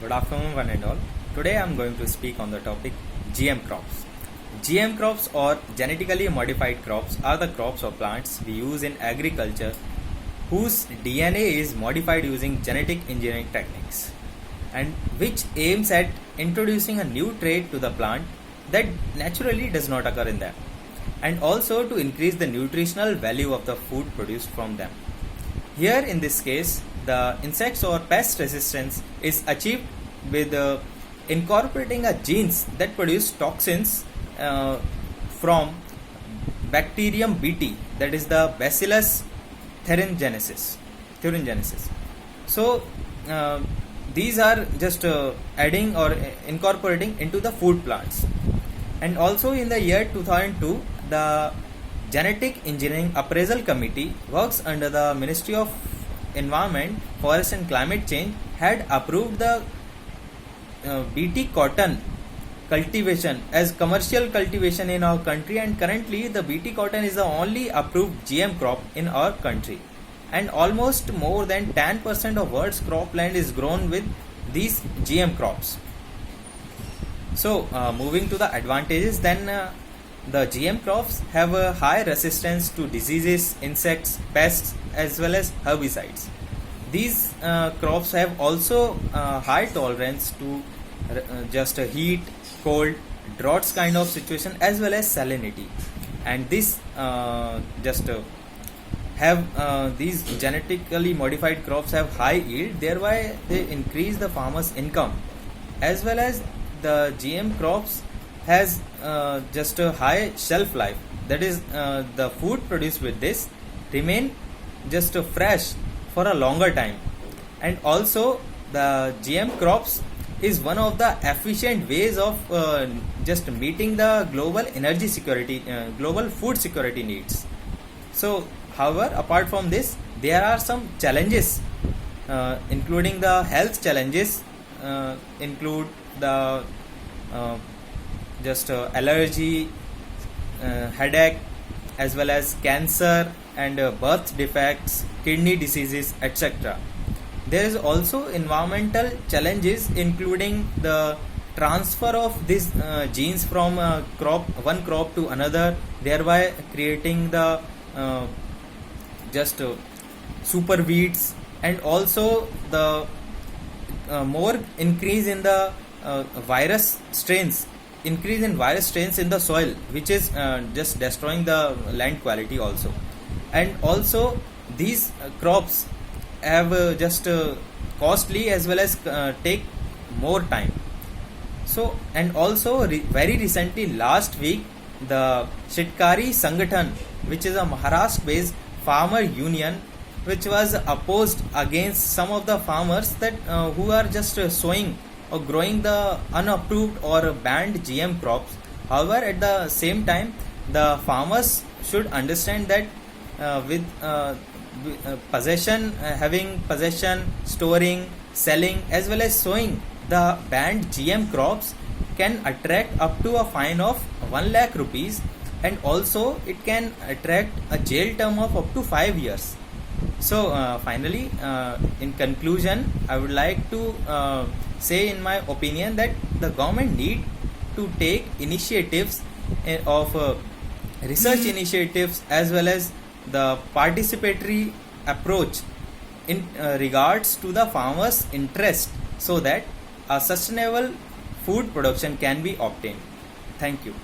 Good afternoon, one and all. Today I am going to speak on the topic GM crops. GM crops or genetically modified crops are the crops or plants we use in agriculture whose DNA is modified using genetic engineering techniques and which aims at introducing a new trait to the plant that naturally does not occur in them and also to increase the nutritional value of the food produced from them. Here in this case, the insects or pest resistance is achieved with incorporating a genes that produce toxins from bacterium Bt, that is the Bacillus thuringiensis. So these are just adding or incorporating into the food plants. And also in the year 2002, the Genetic Engineering Appraisal Committee works under the Ministry of Environment, Forest and Climate Change had approved the Bt cotton cultivation as commercial cultivation in our country, and currently the Bt cotton is the only approved GM crop in our country, and almost more than 10% of world's cropland is grown with these GM crops. So moving to the advantages, then the GM crops have a high resistance to diseases, insects, pests as well as herbicides. These crops have also high tolerance to just heat, cold, droughts kind of situation as well as salinity. And this have these genetically modified crops have high yield, thereby they increase the farmer's income, as well as the GM crops has just a high shelf life, that is the food produced with this remain just fresh for a longer time. And also the GM crops is one of the efficient ways of just meeting the global energy security, global food security needs. So however, apart from this, there are some challenges including the health challenges, include the allergy, headache as well as cancer and birth defects, kidney diseases, etc. There is also environmental challenges including the transfer of these genes from one crop to another, thereby creating the super weeds, and also the more increase in the virus strains in the soil, which is just destroying the land quality also. And also these crops have costly as well as take more time. So, and also very recently, last week, the Shitkari Sangathan, which is a Maharashtra based farmer union, which was opposed against some of the farmers that who are just sowing or growing the unapproved or banned GM crops. However, at the same time, the farmers should understand that with having possession, storing, selling as well as sowing the banned GM crops can attract up to a fine of 1 lakh rupees, and also it can attract a jail term of up to 5 years. So finally, in conclusion, I would like to say in my opinion that the government need to take initiatives of research initiatives as well as the participatory approach in regards to the farmers' interest, so that a sustainable food production can be obtained. Thank you.